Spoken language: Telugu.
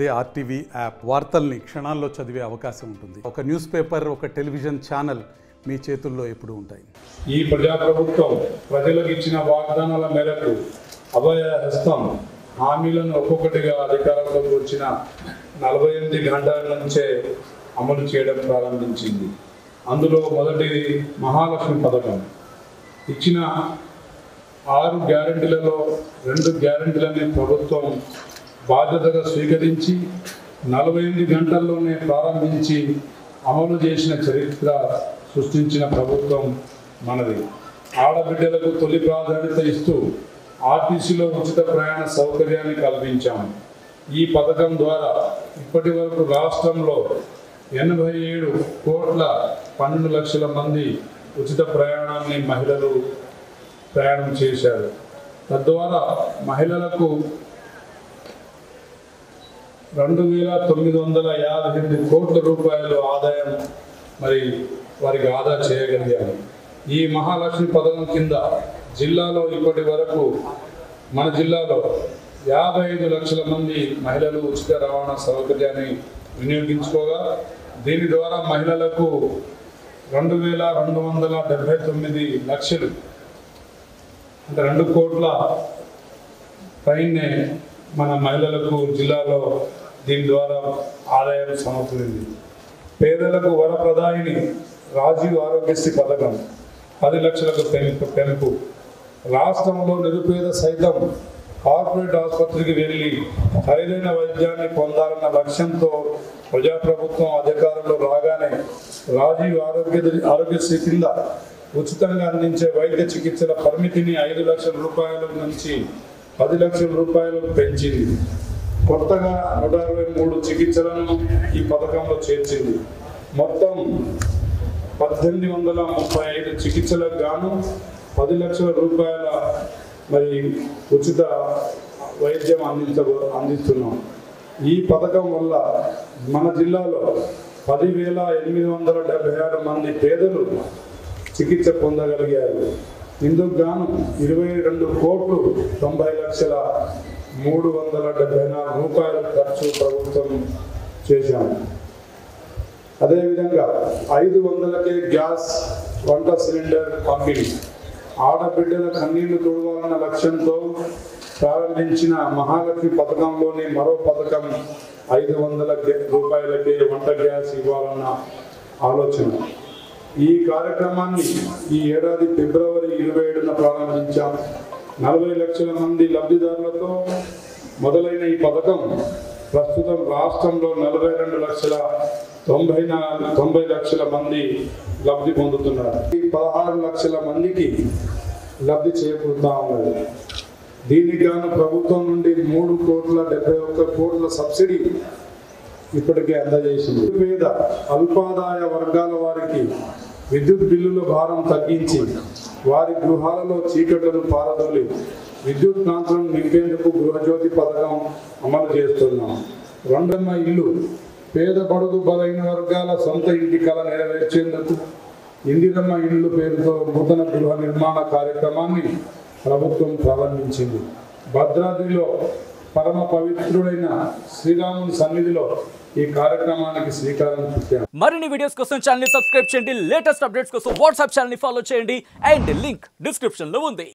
అదే ఆర్టీవీ యాప్ వార్తల్ని క్షణాల్లో చదివే అవకాశం ఉంటుంది. ఒక న్యూస్ పేపర్, ఒక టెలివిజన్ ఛానల్ మీ చేతుల్లో ఎప్పుడూ ఉంటాయి. ఈ ప్రజాప్రభుత్వం ప్రజలకు ఇచ్చిన వాగ్దానాల మేరకు అభయ హస్తం హామీలను ఒక్కొక్కటిగా అధికారంలోకి వచ్చిన 48 గంటల నుంచే అమలు చేయడం ప్రారంభించింది. అందులో మొదటిది మహాలక్ష్మి పథకం. ఇచ్చిన 6 గ్యారెంటీలలో 2 గ్యారెంటీలని ప్రభుత్వం బాధ్యతగా స్వీకరించి 48 గంటల్లోనే ప్రారంభించి అమలు చేసిన చరిత్ర సృష్టించిన ప్రభుత్వం మనది. ఆడబిడ్డలకు తొలి ప్రాధాన్యత ఇస్తూ ఆర్టీసీలో ఉచిత ప్రయాణ సౌకర్యాన్ని కల్పించాము. ఈ పథకం ద్వారా ఇప్పటి వరకు రాష్ట్రంలో 87 కోట్ల 12 లక్షల మంది ఉచిత ప్రయాణాన్ని మహిళలు ప్రయాణం చేశారు. తద్వారా మహిళలకు 2,958 కోట్ల రూపాయలు ఆదాయం వారికి ఆదా చేయగలిగారు. ఈ మహాలక్ష్మి పథకం కింద జిల్లాలో ఇప్పటి వరకు మన జిల్లాలో 55 లక్షల మంది మహిళలు ఉచిత రవాణా సౌకర్యాన్ని వినియోగించుకోగా దీని ద్వారా మహిళలకు 2,279 లక్షలు అంటే 2 కోట్ల పైనే మన మహిళలకు జిల్లాలో దీని ద్వారా ఆదాయం సమకూరింది. పేదలకు వరప్రదాయిని రాజీవ్ ఆరోగ్యశ్రీ పథకం 10 లక్షలకు పెంపు. రాష్ట్రంలో నిరుపేద సైతం కార్పొరేట్ ఆసుపత్రికి వెళ్ళి ఖరీదైన వైద్యాన్ని పొందాలన్న లక్ష్యంతో ప్రజాప్రభుత్వం అధికారంలో రాగానే రాజీవ్ ఆరోగ్యశ్రీ కింద ఉచితంగా అందించే వైద్య చికిత్సల పరిమితిని 5 లక్షల రూపాయల నుంచి 10 లక్షల రూపాయలకు పెంచింది. కొత్తగా 123 చికిత్సలను ఈ పథకంలో చేర్చింది. మొత్తం 1835 చికిత్సలకు గాను 10 లక్షల రూపాయల ఉచిత వైద్యం అందిస్తున్నాం. ఈ పథకం వల్ల మన జిల్లాలో 10,876 మంది పేదలు చికిత్స పొందగలిగారు. ఇందుకు గాను 22 కోట్లు 90 లక్షల 374 రూపాయల ఖర్చు ప్రభుత్వం చేశాము. అదేవిధంగా 500కే గ్యాస్ వంట సిలిండర్ పంపిణీ. ఆడబిడ్డల కన్నీళ్లు తుడవాలన్న లక్ష్యంతో ప్రారంభించిన మహాలక్ష్మి పథకంలోని మరో పథకం 500 రూపాయలకే వంట గ్యాస్ ఇవ్వాలన్న ఆలోచన. ఈ కార్యక్రమాన్ని ఈ ఏడాది ఫిబ్రవరి 27న ప్రారంభించాం. 40 లక్షల మంది లబ్ధిదారులతో మొదలైన ఈ పథకం ప్రస్తుతం రాష్ట్రంలో 42,90 లక్షల మంది లబ్ధి పొందుతున్నారు. 16 లక్షల మందికి లబ్ధి చేకూరుతా ఉన్నది. దీనికి గాను ప్రభుత్వం నుండి 3,71 కోట్ల సబ్సిడీ ఇప్పటికే అందజేసింది. పేద అల్పాదాయ వర్గాల వారికి విద్యుత్ బిల్లుల భారం తగ్గించి వారి గృహాలలో చీకట్లను పారదోలి విద్యుత్ కాంతులను నింపేందుకు గృహజ్యోతి పథకం అమలు చేస్తున్నాం. 2వ ఇల్లు పేద బడుగు బలైన వర్గాల సొంత ఇంటి కళ నెరవేర్చేందుకు ఇందిరమ్మ ఇల్లు పేరుతో నూతన గృహ నిర్మాణ కార్యక్రమాన్ని ప్రభుత్వం ప్రారంభించింది. భద్రాద్రిలో పరమ పవిత్రుడైన శ్రీరాముని సన్నిధిలో ఈ కార్యక్రమానికి శ్రీకారం చుట్టాం. మరిన్ని వీడియోస్ కోసం ఛానల్ ని సబ్స్క్రైబ్ చేయండి. లేటెస్ట్ అప్డేట్స్ కోసం వాట్సాప్ ఛానల్ ని ఫాలో చేయండి. అండ్ లింక్ డిస్క్రిప్షన్ లో ఉంది.